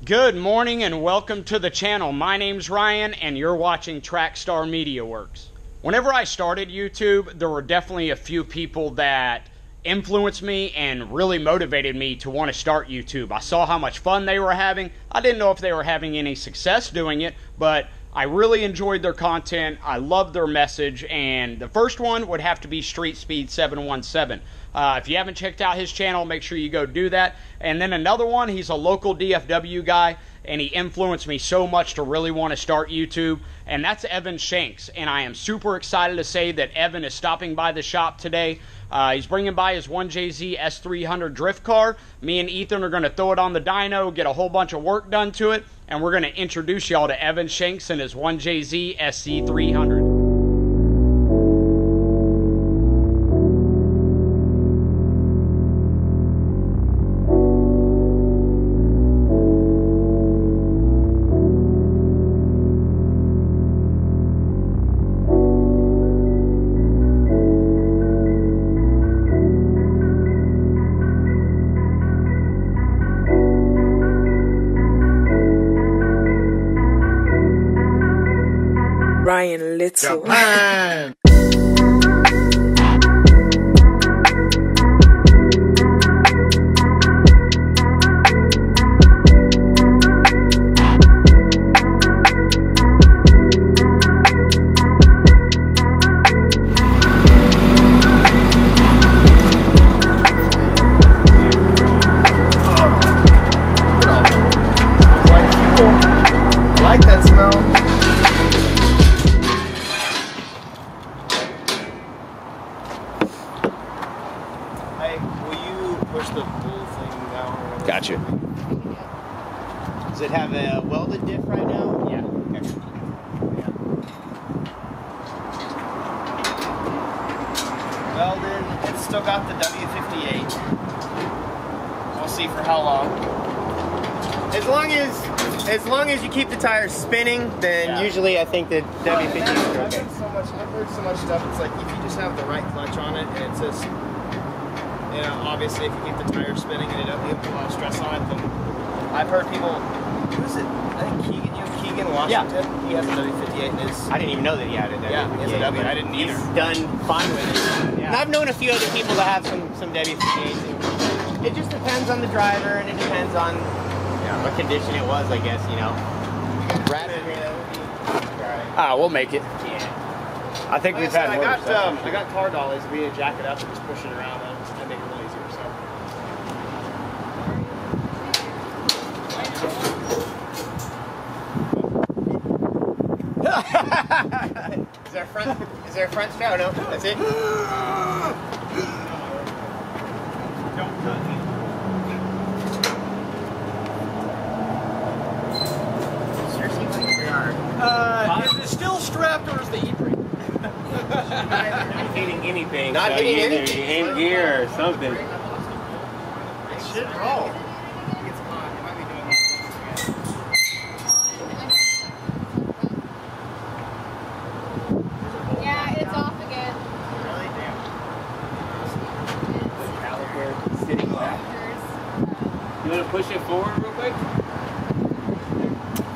Good morning and welcome to the channel. My name's Ryan and you're watching Trackstar Mediaworks. Whenever I started YouTube, there were definitely a few people that influenced me and really motivated me to want to start YouTube. I saw how much fun they were having. I didn't know if they were having any success doing it, but I really enjoyed their content. I loved their message, and the first one would have to be Street Speed 717. If you haven't checked out his channel, make sure you go do that. And then another one, he's a local DFW guy, and he influenced me so much to really want to start YouTube, and that's Evan Shanks. And I am super excited to say that Evan is stopping by the shop today. He's bringing by his 1JZ S300 Driftcar. Me and Ethan are going to throw it on the dyno, get a whole bunch of work done to it, and we're going to introduce y'all to Evan Shanks and his 1JZ SC300. Ryan Little. I like that smell. Push the full thing down. Gotcha. Does it have a welded diff right now? Yeah. Okay. Yeah. Welded. It's still got the W58. We'll see for how long. As long as you keep the tires spinning, then usually I think the W50 is okay. I've heard so much stuff. It's like if you just have the right clutch on it, and it says, you know, obviously if you keep the tires spinning and you don't put a lot of stress on it, then I've heard people, who is it? I think Keegan Washington, he has a W58 in his... I didn't even know that he had it. Yeah, he has a W. I didn't either. He's done fine with it. Yeah. And I've known a few other people that have some W58s. It just depends on the driver, and it depends on what condition it was, I guess, you know. We'll make it. Yeah. I think we've had I got car dollies. We need to jack it up and just push it around. And make it a little easier. Is there a front strap? No, that's it. Don't cut me. Seriously, we are. Is it still strapped or is the e-brake? Not hitting anything. Not so hitting either anything. in gear or something. It should roll. Yeah, it's off again. Really? Damn. Caliper sitting back. You want to push it forward real quick?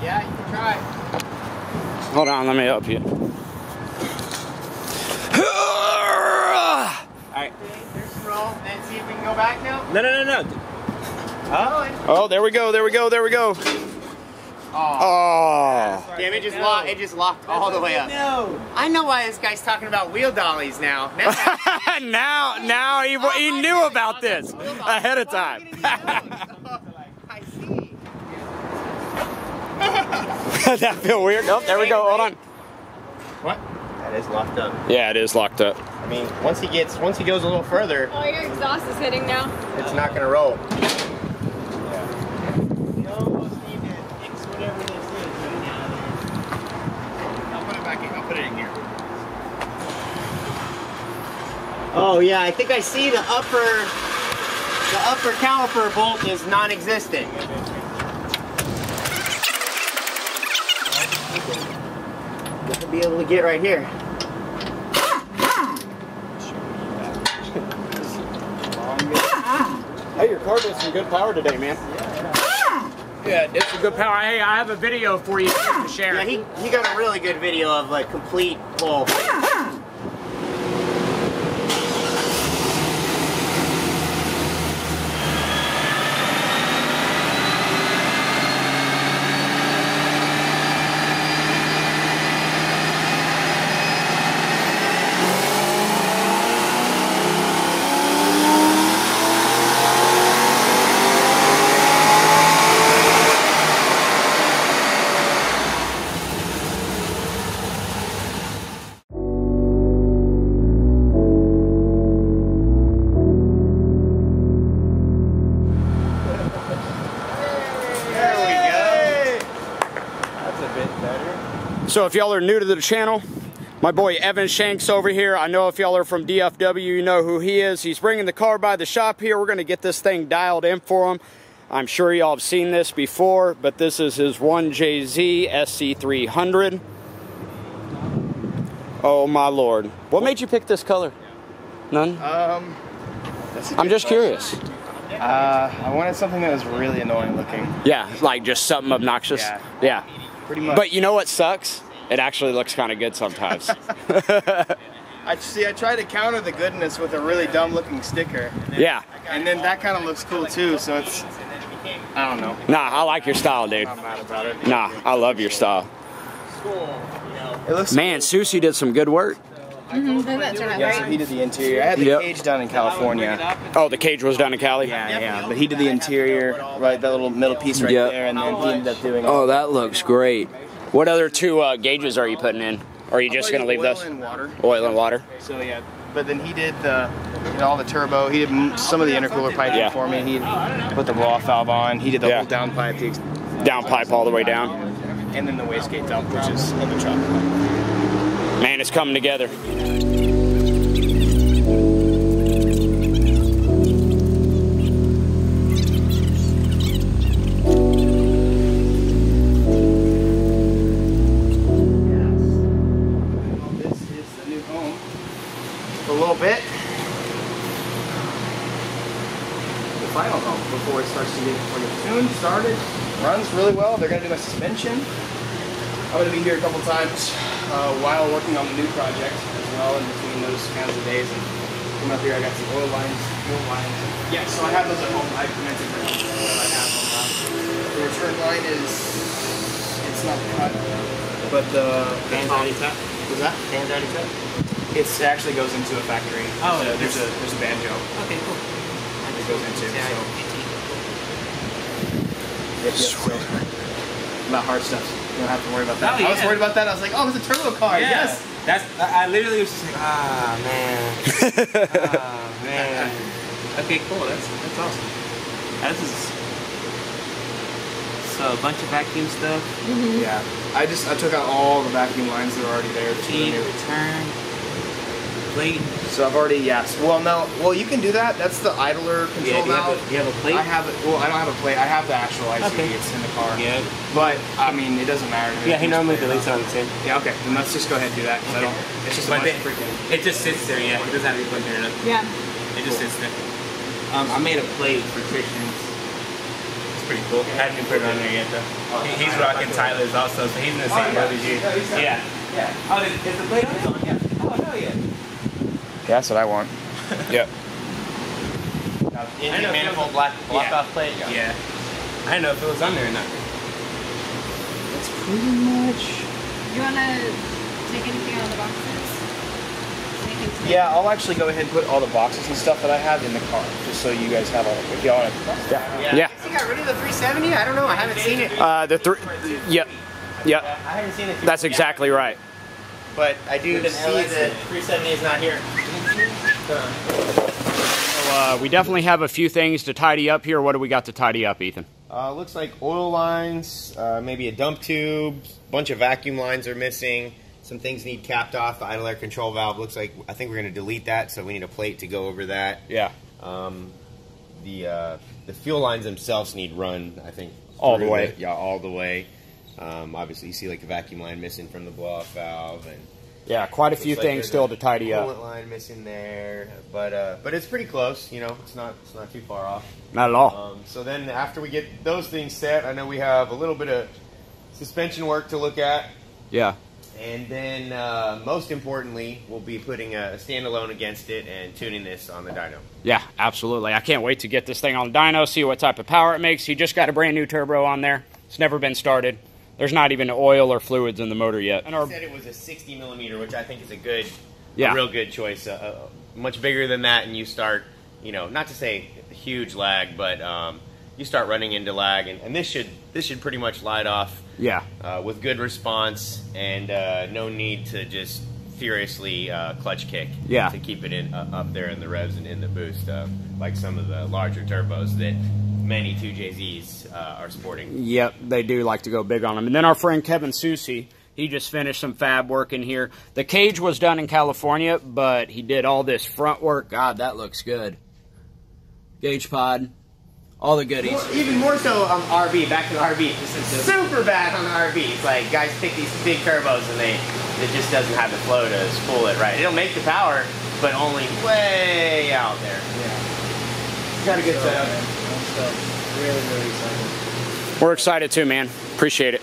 Yeah, you can try. Hold on, let me help you. Alright. There's some roll. And see if we can go back now. No. Oh, there we go. Oh. Damn, it just locked all the way up. No. I know why this guy's talking about wheel dollies now. now he knew about this ahead of time. I see. That feel weird. Oh, there we go. Hold on. What? That is locked up. Yeah, it is locked up. I mean, once he goes a little further, Oh, your exhaust is hitting now. it's not gonna roll. I'll put it in here. Oh yeah, I think I see the upper caliper bolt is non-existent. You'll be able to get right here. Hey, your car does some good power today, man. Yeah, it's a good power. Hey, I have a video for you to share. Yeah, he got a really good video of like complete pull. So if y'all are new to the channel, my boy Evan Shanks over here, I know if y'all are from DFW, you know who he is. He's bringing the car by the shop here. We're going to get this thing dialed in for him. I'm sure y'all have seen this before, but this is his 1JZ SC300. Oh my lord. What made you pick this color? None? I'm just curious. I wanted something that was really annoying looking. Yeah, like just something obnoxious. Yeah. Pretty much. But you know what sucks? It actually looks kind of good sometimes. I try to counter the goodness with a really dumb looking sticker. Yeah. And then that kind of looks cool too, so it's, I don't know. Nah, I like your style, dude. I'm not mad about it. Nah, I love your style. It looks Man, Susie did some good work. Didn't that turn out Yeah, so great? he did the interior. I had the cage done in California. Oh, the cage was done in Cali? Yeah, but he did the interior, right, that little middle piece right there, and then he ended up doing Oh, that looks great. What other two gauges are you putting in? Or are you just going to leave those? Oil and water. Oil and water? So yeah, but then he did all the turbo. He did some of the intercooler piping for me. He put the blow-off valve on. He did the whole downpipe. Down pipe all the way down. And then the wastegate dump, which is in the truck. Man, it's coming together. A little bit. The final home before it starts to get tuned, started, runs really well. They're going to do my suspension. I'm going to be here a couple times while working on the new project as well in between those kinds of days. And come up here, I got some oil lines, fuel lines. Yeah, so I have those at home. I commented for them. I have them. The return line is, it's not cut, but the Fans already cut? Was that? Fans already cut? It actually goes into a factory. Oh, there's a banjo. Okay, cool. It goes into. So. Not hard stuff. You don't have to worry about that. Oh, yeah. I was worried about that. I was like, oh, it's a turbo car. Yeah. Yes. That's. I literally was just like, ah man. Ah man. Okay, cool. That's awesome. This is so a bunch of vacuum stuff. Yeah. I took out all the vacuum lines that are already there. Key, return, plate. So I've already, yes. Well, no. Well, you can do that. That's the idler control valve. You have a plate? I have it. Well, I don't have a plate. I have the actual IC. Okay. It's in the car. Yeah. But I mean, it doesn't matter to me. Yeah, he normally deletes it on the same. Yeah. Okay. Then let's just go ahead and do that. I don't. It's just a bunch of freaking. It just sits there. Yeah. It doesn't have to be plugged in enough. Yeah. It just sits there. I made a plate for Christians. It's pretty cool. I haven't put it on there yet though. He's rocking Tyler's also, so he's in the same boat as you. Yeah. Yeah. Oh, is the plate on? Yeah. Oh, hell yeah. Yeah, that's what I want. Yep. Engine manifold block off plate? Yeah. I didn't know if it was on there or not. That's pretty much. You want to take anything out of the boxes? Yeah, I'll actually go ahead and put all the boxes and stuff that I have in the car, just so you guys have all. If y'all want to. Yeah. He got rid of the 370? I don't know. I haven't seen it. Yep. Yep. I haven't seen it. That's exactly right. But I do see that 370 is not here. So, we definitely have a few things to tidy up here. What do we got to tidy up, Ethan? Looks like oil lines, maybe a dump tube, bunch of vacuum lines are missing. Some things need capped off. The idle air control valve looks like, I think we're going to delete that, so we need a plate to go over that. Yeah. The fuel lines themselves need run, I think. All the way. Yeah, all the way. Obviously, you see like the vacuum line missing from the blow-off valve, and Yeah, quite a few like things still to tidy up. Coolant line missing there, but it's pretty close. You know, it's not too far off. Not at all. So then after we get those things set, I know we have a little bit of suspension work to look at. Yeah. And then, most importantly, we'll be putting a standalone against it and tuning this on the dyno. Yeah, absolutely. I can't wait to get this thing on the dyno, see what type of power it makes. He just got a brand new turbo on there. It's never been started. There's not even oil or fluids in the motor yet. And he said it was a 60 millimeter, which I think is a real good choice. Much bigger than that, and you start, you know, not to say huge lag, but you start running into lag, and this should pretty much light off. Yeah. With good response and no need to just furiously clutch kick. Yeah. To keep it up there in the revs and in the boost, like some of the larger turbos that many 2JZs are sporting. Yep, they do like to go big on them. And then our friend Kevin Susi, he just finished some fab work in here. The cage was done in California, but he did all this front work. God, that looks good. Gauge pod. All the goodies. Even more so on RB, back to the RB. This is super bad on the RB. It's like guys pick these big turbos and it just doesn't have the flow to spool it right. It'll make the power, but only way out there. Yeah. Got a good setup. Really, really excited. We're excited too, man. Appreciate it.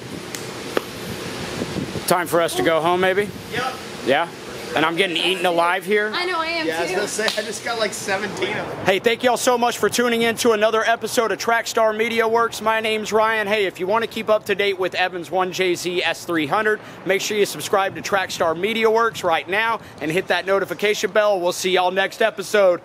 Time for us to go home, maybe? Yep. Yeah? And I'm getting eaten alive here. I know I am Yeah, I was too. gonna say, I just got like 17 of them. Hey, thank y'all so much for tuning in to another episode of Trackstar Mediaworks. My name's Ryan. Hey, if you want to keep up to date with Evan's 1JZ S300, make sure you subscribe to Trackstar Mediaworks right now and hit that notification bell. We'll see y'all next episode.